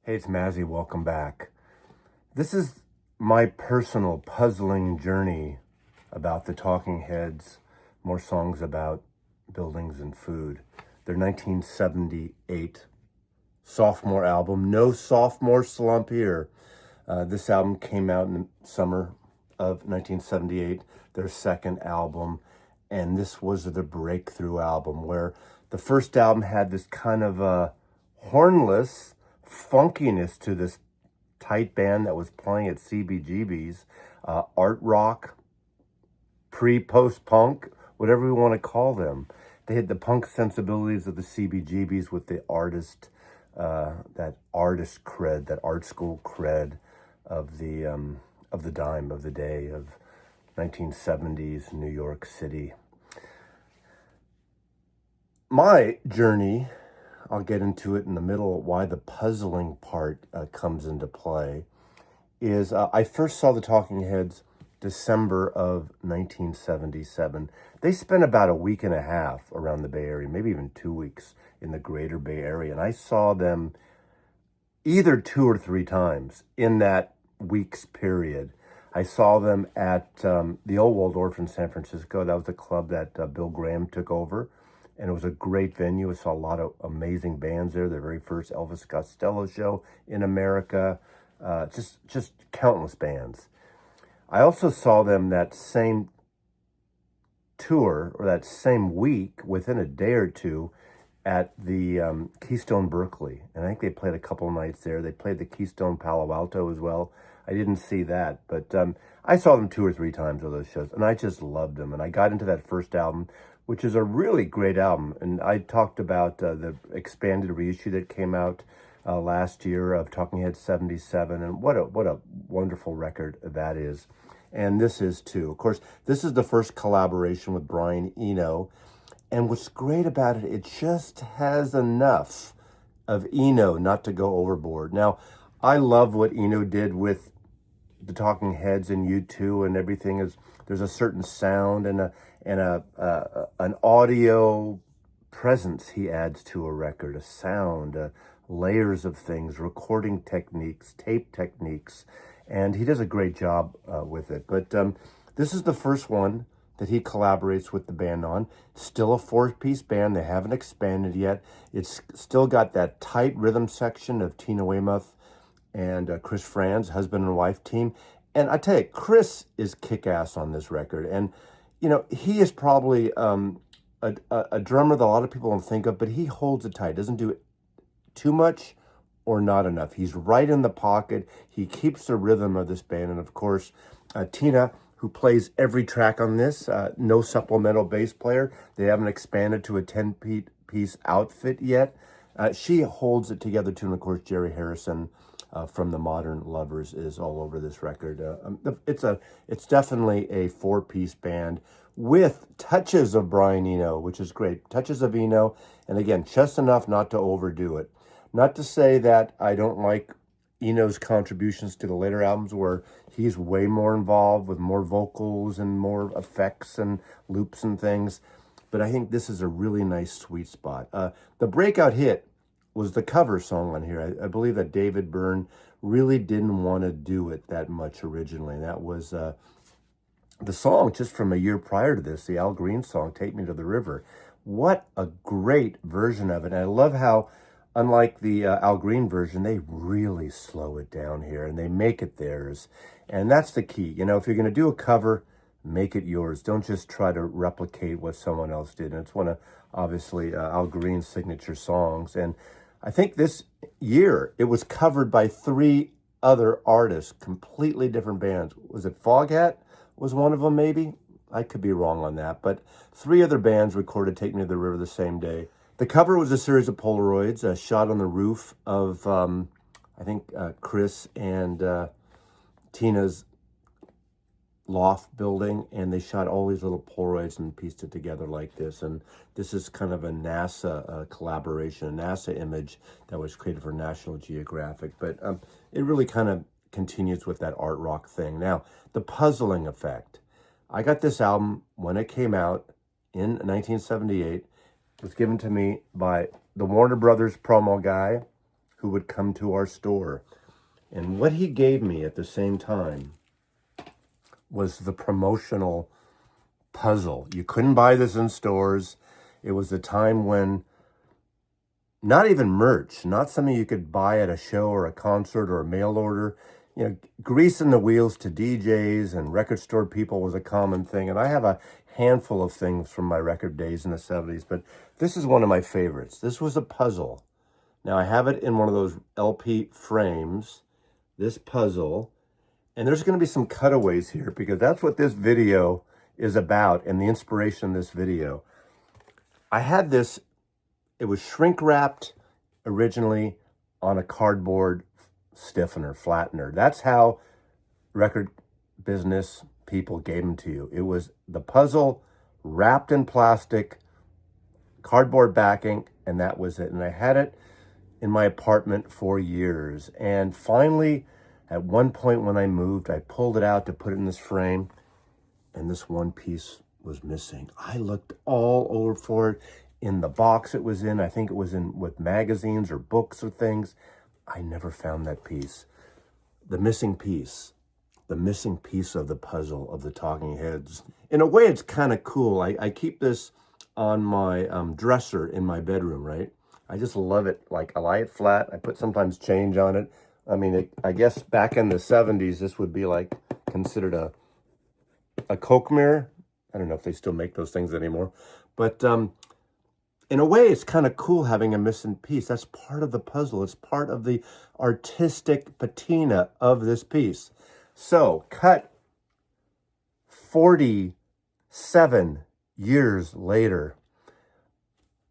Hey, it's Mazzy. Welcome back. This is my personal puzzling journey about the Talking Heads, more songs about buildings and food. Their 1978 sophomore album, no sophomore slump here. This album came out in the summer of 1978, their second album, and this was the breakthrough album where the first album had this kind of hornless funkiness to this tight band that was playing at CBGB's, art rock, post punk, whatever we want to call them. They had the punk sensibilities of the CBGBs with the that artist cred, that art school cred of the dime of the day of 1970s New York City. My journey, I'll get into it in the middle, why the puzzling part comes into play, is I first saw the Talking Heads December of 1977. They spent about a week and a half around the Bay Area, maybe even 2 weeks in the greater Bay Area. And I saw them either 2 or 3 times in that week's period. I saw them at the Old Waldorf in San Francisco. That was the club that Bill Graham took over. And it was a great venue. I saw a lot of amazing bands there. Their very first Elvis Costello show in America. Just countless bands. I also saw them that same tour, or that same week, within a day or two, at the Keystone Berkeley. And I think they played a couple nights there. They played the Keystone Palo Alto as well. I didn't see that, but I saw them 2 or 3 times of those shows, and I just loved them. And I got into that first album, which is a really great album. And I talked about the expanded reissue that came out last year of Talking Heads 77, and what a wonderful record that is. And this is too. Of course, this is the first collaboration with Brian Eno. And what's great about it, it just has enough of Eno not to go overboard. Now, I love what Eno did with the Talking Heads and U2 and everything. Is there's a certain sound and an audio presence he adds to a record, a sound, layers of things, recording techniques, tape techniques, and he does a great job with it. But this is the first one that he collaborates with the band on. It's still a 4-piece band. They haven't expanded yet. It's still got that tight rhythm section of Tina Weymouth and Chris Franz, husband and wife team. And I tell you, Chris is kick-ass on this record. And, you know, he is probably a drummer that a lot of people don't think of, but he holds it tight, doesn't do too much or not enough. He's right in the pocket. He keeps the rhythm of this band. And, of course, Tina, who plays every track on this, no supplemental bass player. They haven't expanded to a 10-piece outfit yet. She holds it together too. And, of course, Jerry Harrison from the Modern Lovers is all over this record. It's definitely a 4-piece band with touches of Brian Eno, which is great. Touches of Eno, and again, just enough not to overdo it. Not to say that I don't like Eno's contributions to the later albums where he's way more involved with more vocals and more effects and loops and things. But I think this is a really nice sweet spot. The breakout hit was the cover song on here. I believe that David Byrne really didn't want to do it that much originally. And that was the song just from a year prior to this, the Al Green song, Take Me to the River. What a great version of it. And I love how, unlike the Al Green version, they really slow it down here and they make it theirs. And that's the key. You know, if you're going to do a cover, make it yours. Don't just try to replicate what someone else did. And it's one of, obviously, Al Green's signature songs. And I think this year it was covered by 3 other artists, completely different bands. Was it Foghat was one of them, maybe? I could be wrong on that. But 3 other bands recorded Take Me to the River the same day. The cover was a series of Polaroids shot on the roof of, I think, Chris and Tina's loft building, and they shot all these little Polaroids and pieced it together like this. And this is kind of a NASA collaboration, a NASA image that was created for National Geographic. But it really kind of continues with that art rock thing. Now, the puzzling effect. I got this album when it came out in 1978. It was given to me by the Warner Brothers promo guy, who would come to our store. And what he gave me at the same time was the promotional puzzle. You couldn't buy this in stores. It was a time when not even merch, not something you could buy at a show or a concert or a mail order. You know, greasing the wheels to DJs and record store people was a common thing. And I have a handful of things from my record days in the 70s, but this is one of my favorites. This was a puzzle. Now I have it in one of those LP frames, this puzzle, and there's going to be some cutaways here because that's what this video is about and the inspiration of this video. I had this, it was shrink wrapped originally on a cardboard stiffener, flattener. That's how record business people gave them to you. It was the puzzle wrapped in plastic, cardboard backing, and that was it. And I had it in my apartment for years. And finally, at one point when I moved, I pulled it out to put it in this frame, and this one piece was missing. I looked all over for it in the box it was in. I think it was in with magazines or books or things. I never found that piece. The missing piece of the puzzle of the Talking Heads. In a way, it's kind of cool. I keep this on my dresser in my bedroom, right? I just love it. Like, I lie it flat. I put sometimes change on it. I mean, I guess back in the 70s, this would be like considered a Coke mirror. I don't know if they still make those things anymore. But in a way, it's kind of cool having a missing piece. That's part of the puzzle. It's part of the artistic patina of this piece. So, cut 47 years later,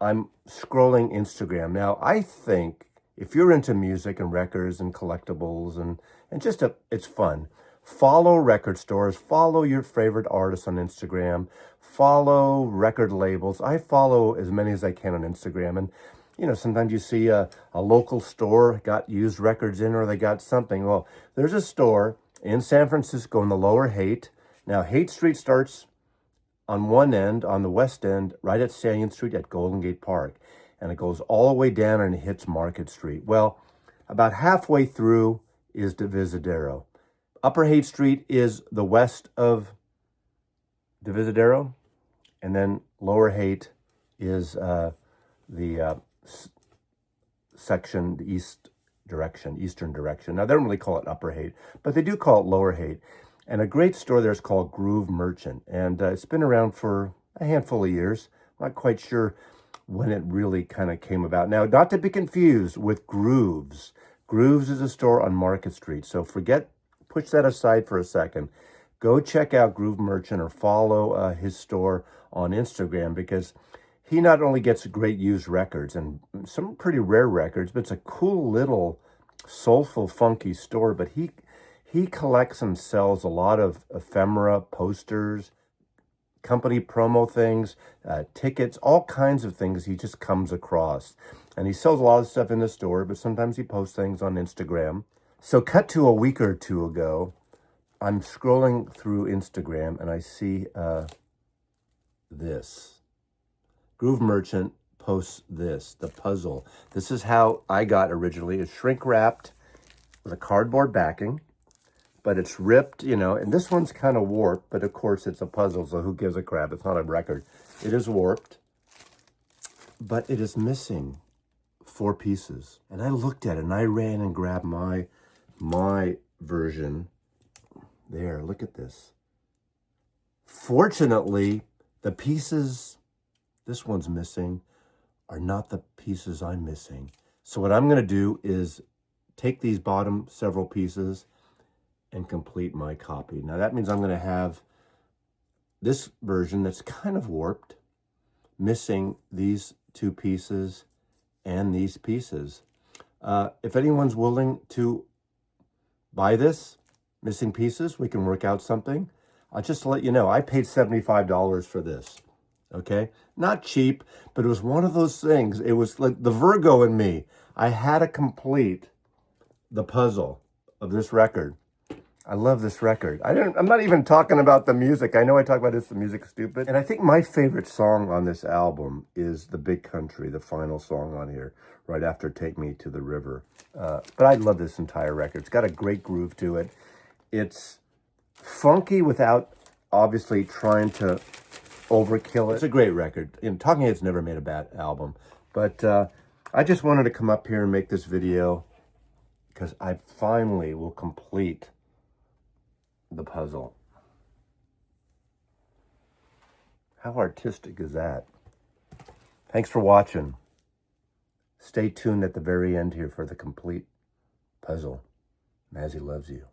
I'm scrolling Instagram. Now, I think if you're into music and records and collectibles and just it's fun, follow record stores, follow your favorite artists on Instagram, follow record labels. I follow as many as I can on Instagram. And, you know, sometimes you see a local store got used records in or they got something. Well, there's a store in San Francisco in the Lower Haight. Now, Haight Street starts on one end, on the west end, right at Salient Street at Golden Gate Park. And it goes all the way down and it hits Market Street. Well, about halfway through is Divisadero. Upper Haight Street is the west of Divisadero. And then Lower Haight is the section, the eastern direction. Now, they don't really call it Upper Haight, but they do call it Lower Haight. And a great store there is called Groove Merchant. And it's been around for a handful of years. I'm not quite sure when it really kind of came about. Now, not to be confused with Grooves. Grooves is a store on Market Street. So push that aside for a second. Go check out Groove Merchant or follow his store on Instagram because he not only gets great used records and some pretty rare records, but it's a cool little soulful, funky store. But he collects and sells a lot of ephemera, posters, company promo things, tickets, all kinds of things he just comes across. And he sells a lot of stuff in the store, but sometimes he posts things on Instagram. So cut to a week or two ago, I'm scrolling through Instagram and I see this. Groove Merchant posts this, the puzzle. This is how I got originally. It's shrink wrapped with a cardboard backing, but it's ripped, you know, and this one's kind of warped, but of course it's a puzzle, so who gives a crap? It's not a record. It is warped, but it is missing 4 pieces. And I looked at it and I ran and grabbed my version. There, look at this. Fortunately, the pieces this one's missing are not the pieces I'm missing. So what I'm going to do is take these bottom several pieces and complete my copy. Now that means I'm going to have this version that's kind of warped, missing these 2 pieces and these pieces. If anyone's willing to buy this, missing pieces, we can work out something. I'll just let you know, I paid $75 for this. Okay? Not cheap, but it was one of those things. It was like the Virgo in me. I had to complete the puzzle of this record. I love this record. I'm not even talking about the music. I know I talk about this, the music's stupid. And I think my favorite song on this album is The Big Country, the final song on here, right after Take Me to the River. But I love this entire record. It's got a great groove to it. It's funky without obviously trying to overkill it. It's a great record. Talking Heads never made a bad album. But I just wanted to come up here and make this video because I finally will complete the puzzle. How artistic is that? Thanks for watching. Stay tuned at the very end here for the complete puzzle. Mazzy loves you.